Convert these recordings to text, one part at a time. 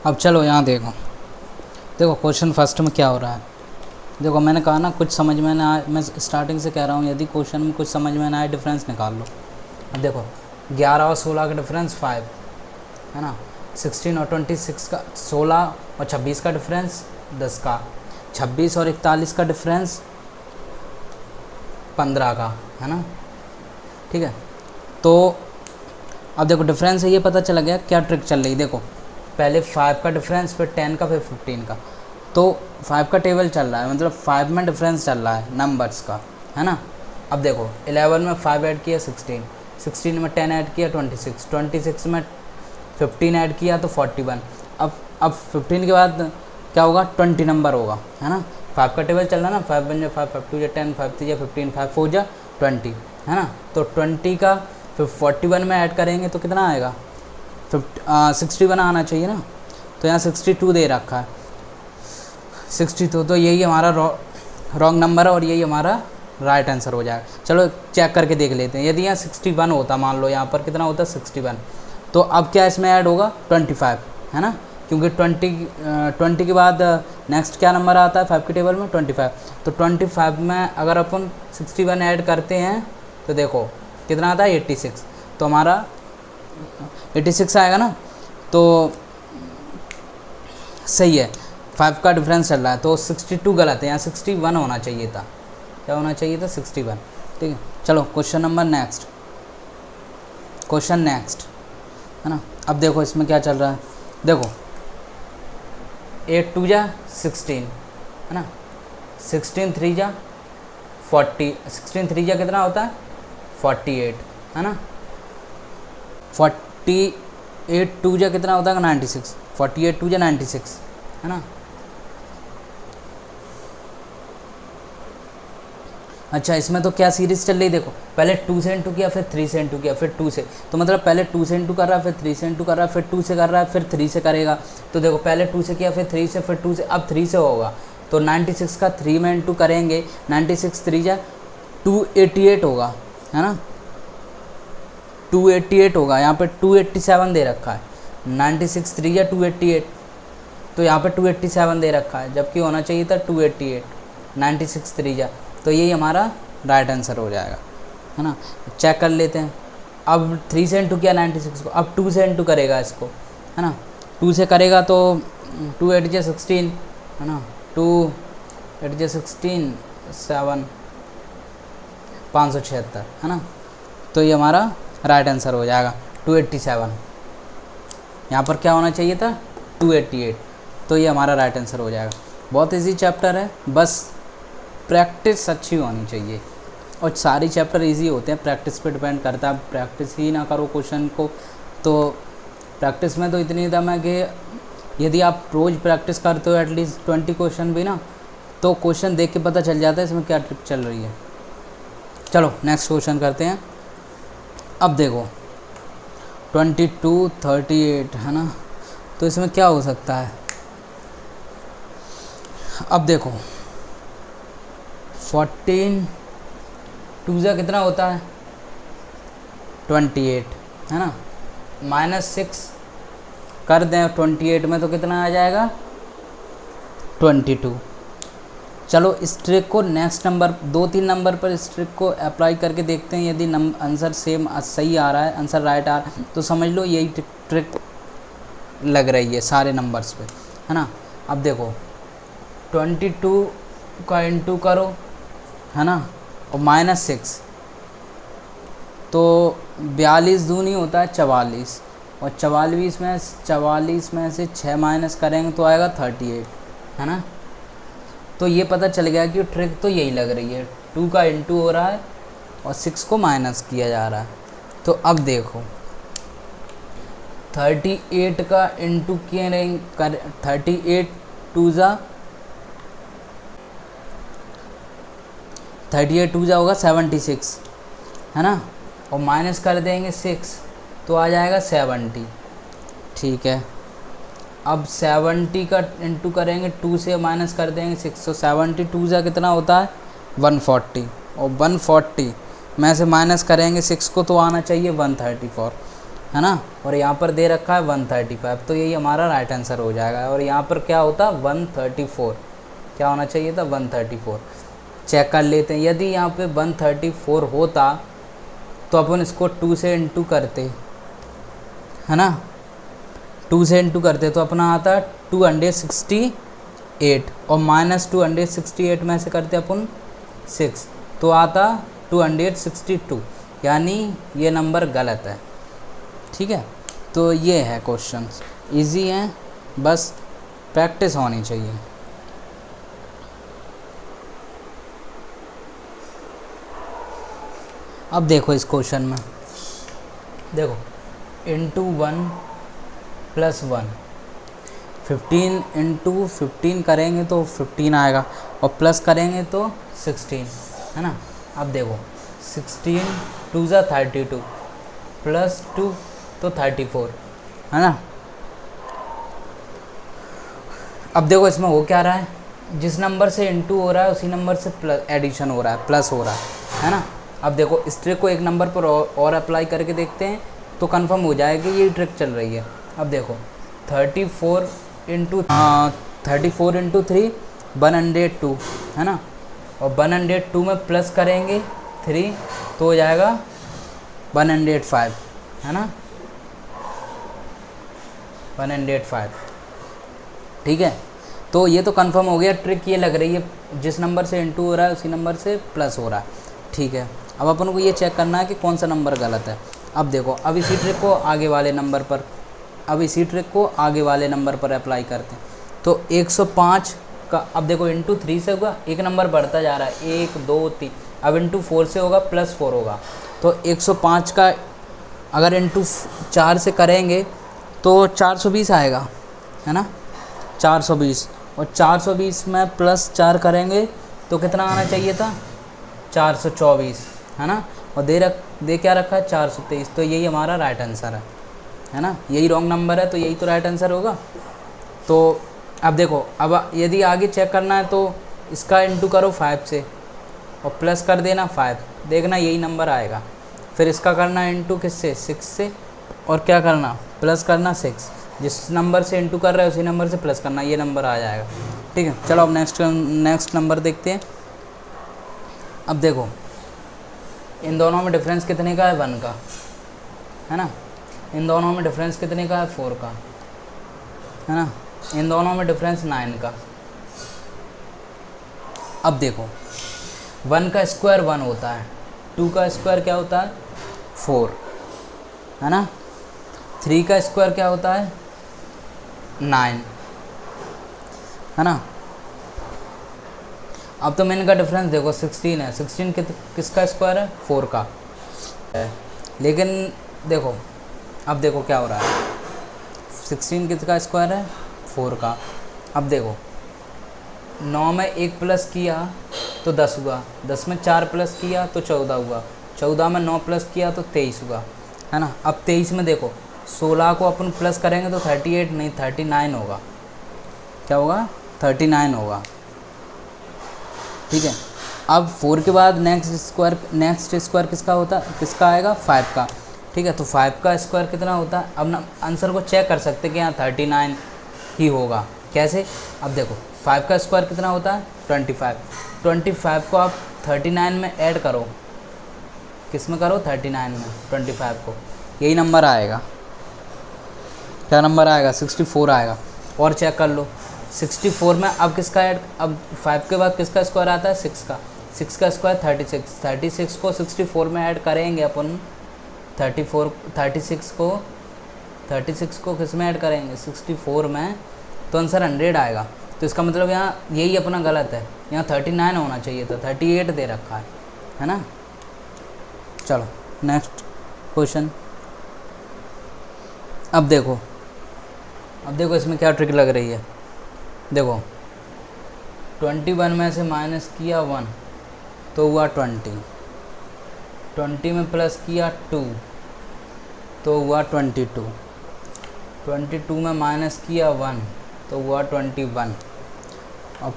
अब चलो यहाँ देखो, देखो क्वेश्चन फर्स्ट में क्या हो रहा है। देखो मैंने कहा ना कुछ समझ में ना आए, मैं स्टार्टिंग से कह रहा हूँ यदि क्वेश्चन में कुछ समझ में ना आए डिफरेंस निकाल लो। अब देखो 11 और 16 का डिफरेंस 5 है ना, 16 और 26 का 16 और 26 का डिफरेंस 10 का, 26 और 41 का डिफरेंस 15 का है ना, ठीक है। तो अब देखो डिफरेंस है ये पता चला गया, क्या ट्रिक चल रही। देखो पहले 5 का डिफरेंस, फिर 10 का, फिर 15 का। तो 5 का टेबल चल रहा है, मतलब 5 में डिफरेंस चल रहा है नंबर्स का, है ना। अब देखो 11 में 5 ऐड किया 16, 16 में 10 ऐड किया 26, 26 में 15 ऐड किया तो 41। अब 15 के बाद क्या होगा, 20 नंबर होगा, है ना। 5 का टेबल चल रहा है ना, 5 1 जा 5, 5 2 जा 10, 5 3 जा 15, 5 4 जा 20, है ना। तो 20 का फिर 41 में ऐड करेंगे तो कितना आएगा, 61 आना चाहिए ना। तो यहाँ 62 दे रखा है, 62, तो यही हमारा रॉन्ग नंबर है और यही हमारा राइट आंसर हो जाएगा। चलो चेक करके देख लेते हैं। यदि यहाँ 61 होता, मान लो यहाँ पर कितना होता 61, तो अब क्या इसमें ऐड होगा 25, है ना, क्योंकि 20 के बाद नेक्स्ट क्या नंबर आता है 5 के टेबल में 25। तो 25 में अगर अपन 61 ऐड करते हैं तो देखो कितना आता है 86, तो हमारा 86 आएगा ना। तो सही है, 5 का डिफरेंस चल रहा है, तो 62 गलत है, यहाँ 61 होना चाहिए था। क्या होना चाहिए था 61, ठीक है। चलो question number next, question next, है ना। अब देखो इसमें क्या चल रहा है, देखो 8 2 जा 16, है ना, 16 3 जा 40, 16 3 जा कितना होता है 48, है ना। 48 2 जा कितना होता है 96, 48 2 जा 96, है ना। अच्छा इसमें तो क्या सीरीज़ चल रही, देखो पहले 2 से इंटू किया, फिर 3 से इंटू किया, फिर 2 से, तो मतलब पहले 2 से इंटू कर रहा है, फिर 3 से इंटू कर रहा है, फिर 2 से कर रहा है, फिर 3 से करेगा। तो देखो पहले 2 से किया, फिर 3 से, फिर 2 से, अब 3 से होगा। तो 96 का 3 में इंटू करेंगे, 96 3 जा 288 होगा, है ना, 288 होगा। यहाँ पे 287 दे रखा है, 96 3 जा 288, तो यहाँ पे 287 दे रखा है, जबकि होना चाहिए था 288, 96 3 जा, तो यही हमारा राइट आंसर हो जाएगा, है ना। चेक कर लेते हैं। अब 3 से इंटू किया 96 को, अब 2 से इंटू करेगा इसको, है ना, 2 से करेगा तो 2 8 जा 16, है ना, 2 8 जा 16 7 576, है ना। तो ये हमारा राइट आंसर हो जाएगा 287। यहाँ पर क्या होना चाहिए था 288, तो ये हमारा राइट आंसर हो जाएगा। बहुत इजी चैप्टर है, बस प्रैक्टिस अच्छी होनी चाहिए, और सारी चैप्टर इजी होते हैं, प्रैक्टिस पे डिपेंड करता है। प्रैक्टिस ही ना करो क्वेश्चन को, तो प्रैक्टिस में तो इतनी दम है कि यदि आप रोज़ प्रैक्टिस करते हो एटलीस्ट 20 क्वेश्चन भी ना, तो क्वेश्चन देख के पता चल जाता है इसमें क्या ट्रिक चल रही है। चलो नेक्स्ट क्वेश्चन करते हैं। अब देखो 22 38, है ना, तो इसमें क्या हो सकता है। अब देखो 14 2 जा कितना होता है 28, है ना, -6 कर दें 28 में तो कितना आ जाएगा 22। चलो इस ट्रिक को नेक्स्ट नंबर 2-3 नंबर पर इस ट्रिक को अप्लाई करके देखते हैं। यदि आंसर सेम सही आ रहा है, आंसर राइट आ रहा है, तो समझ लो यही ट्रिक लग रही है सारे नंबर्स पे, है ना। अब देखो 22 का इंटू करो, है ना, और -6, तो 42 दूनी होता है 44, और 44 में से 6 माइनस करेंगे तो आएगा 38, है ना। तो ये पता चल गया कि ट्रिक तो यही लग रही है, 2 का इंटू हो रहा है और 6 को माइनस किया जा रहा है। तो अब देखो 38 का इंटू कर 38 2 जा 38 2 जा होगा 76, है ना, और माइनस कर देंगे 6 तो आ जाएगा 70, ठीक है। अब 70 का इंटू करेंगे 2 से माइनस कर देंगे 6, तो 72 जा कितना होता है 140, और 140 में से माइनस करेंगे 6 को तो आना चाहिए 134, है ना, और यहाँ पर दे रखा है 135, तो यही हमारा राइट आंसर हो जाएगा। और यहाँ पर क्या होता 134, क्या होना चाहिए था 134। चेक कर लेते हैं, यदि यहाँ पे 134 होता तो अपन इसको 2 से इंटू करते, है ना, 2 से इंटू करते तो अपना आता 268, और माइनस 268 में से करते अपन 6 तो आता 262, यानी ये नंबर गलत है। ठीक है, तो ये है क्वेश्चंस, इजी हैं, बस प्रैक्टिस होनी चाहिए। अब देखो इस क्वेश्चन में, देखो इंटू 1 प्लस 1, 15 इंटू 15 करेंगे तो 15 आएगा, और प्लस करेंगे तो 16, है ना। अब देखो 16 2 ज़ा 32 प्लस 2 तो 34, है ना। अब देखो इसमें हो क्या रहा है, जिस नंबर से इंटू हो रहा है उसी नंबर से प्लस एडिशन हो रहा है, प्लस हो रहा है ना। अब देखो इस ट्रिक को एक नंबर पर और अप्लाई करके देखते हैं तो कंफर्म हो जाएगा कि ये ट्रिक चल रही है। अब देखो 34 इंटू 3 102, है ना, और 102 में प्लस करेंगे 3 तो हो जाएगा 105, है ना, 105। ठीक है, तो ये तो कंफर्म हो गया, ट्रिक ये लग रही है, जिस नंबर से इंटू हो रहा है उसी नंबर से प्लस हो रहा है। ठीक है, अब अपन को ये चेक करना है कि कौन सा नंबर गलत है। अब देखो, अब इसी ट्रिक को आगे वाले नंबर पर अप्लाई करते हैं। तो 105 का, अब देखो इंटू 3 से होगा, एक नंबर बढ़ता जा रहा है, 1 2 3, अब इंटू 4 से होगा, प्लस 4 होगा, तो 105 का अगर इंटू 4 से करेंगे तो 420 आएगा, है ना, 420, और 420 में प्लस 4 करेंगे तो कितना आना चाहिए था 424, है ना, और दे क्या रखा है 423, तो यही हमारा राइट आंसर है ना, यही रॉन्ग नंबर है, तो यही तो राइट आंसर होगा। तो अब देखो, अब यदि आगे चेक करना है तो इसका इंटू करो 5 से और प्लस कर देना 5, देखना यही नंबर आएगा। फिर इसका करना इंटू किससे 6 से, और क्या करना प्लस करना 6, जिस नंबर से इंटू कर रहा है उसी नंबर से प्लस करना, ये नंबर आ जाएगा। ठीक है, चलो अब नेक्स्ट नंबर देखते हैं। अब देखो इन दोनों में डिफरेंस कितने का है 1 का, है ना, इन दोनों में डिफरेंस कितने का है 4 का, है ना, इन दोनों में डिफरेंस 9 का। अब देखो 1 का स्क्वायर 1 होता है, 2 का स्क्वायर क्या होता है 4, है ना, 3 का स्क्वायर क्या होता है 9, है ना। अब तो इनका डिफरेंस देखो 16 है, 16 किसका स्क्वायर है 4 का है, लेकिन देखो अब देखो क्या हो रहा है, 16 किसका स्क्वायर है 4 का। अब देखो 9 में 1 प्लस किया तो 10 हुआ, 10 में 4 प्लस किया तो 14 हुआ, 14 में 9 प्लस किया तो 23 हुआ, है ना। अब 23 में देखो 16 को अपन प्लस करेंगे तो 38 नहीं 39 होगा, क्या होगा 39 होगा। ठीक है, अब 4 के बाद नेक्स्ट स्क्वायर किसका आएगा 5 का। ठीक है, तो 5 का स्क्वायर कितना होता है, अब ना आंसर को चेक कर सकते हैं कि यहाँ 39 ही होगा। कैसे, अब देखो 5 का स्क्वायर कितना होता है 25 को आप 39 में ऐड करो, किस में करो 39 में 25 को, यही नंबर आएगा, क्या नंबर आएगा 64 आएगा। और चेक कर लो 64 में अब किसका ऐड, अब 5 के बाद किसका स्क्वायर आता है 6 का, 6 का स्क्वायर 36 को 64 में ऐड करेंगे अपन, 36 को किस में ऐड करेंगे 64 में, तो आंसर 100 आएगा। तो इसका मतलब यहाँ यही अपना गलत है, यहाँ 39 होना चाहिए था, 38 दे रखा है ना। चलो नेक्स्ट क्वेश्चन। अब देखो इसमें क्या ट्रिक लग रही है। देखो 21 में से माइनस किया 1 तो हुआ 20 में प्लस किया 2 तो हुआ 22 में माइनस किया 1 तो हुआ 21, अब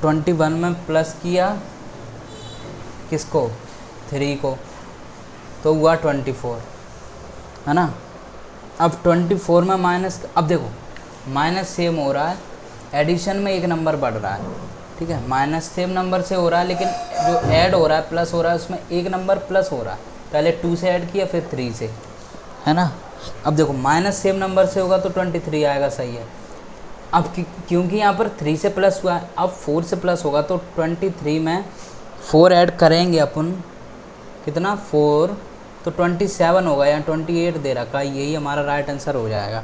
21 में प्लस किया किसको 3 को तो हुआ 24, है ना। अब 24 में माइनस, अब देखो माइनस सेम हो रहा है, एडिशन में एक नंबर बढ़ रहा है, ठीक है, माइनस सेम नंबर से हो रहा है, लेकिन जो ऐड हो रहा है प्लस हो रहा है उसमें एक नंबर प्लस हो रहा है, पहले 2 से ऐड किया फिर 3 से, है ना। अब देखो माइनस सेम नंबर से होगा तो 23 आएगा, सही है। अब क्योंकि यहाँ पर 3 से प्लस हुआ है, अब 4 से प्लस होगा तो 23 में 4 ऐड करेंगे अपन, कितना 4, तो 27 होगा, यहाँ 28 दे रखा है, यही हमारा राइट आंसर हो जाएगा।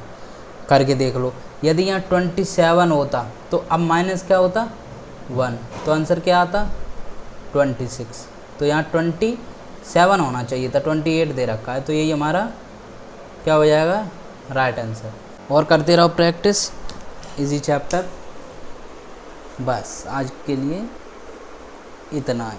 करके देख लो, यदि यहाँ 27 होता तो अब माइनस क्या होता 1, तो आंसर क्या आता 26, तो यहाँ 27 होना चाहिए था, 28 दे रखा है, तो यही हमारा क्या हो जाएगा राइट आंसर। और करते रहो प्रैक्टिस, इजी चैप्टर। बस आज के लिए इतना ही।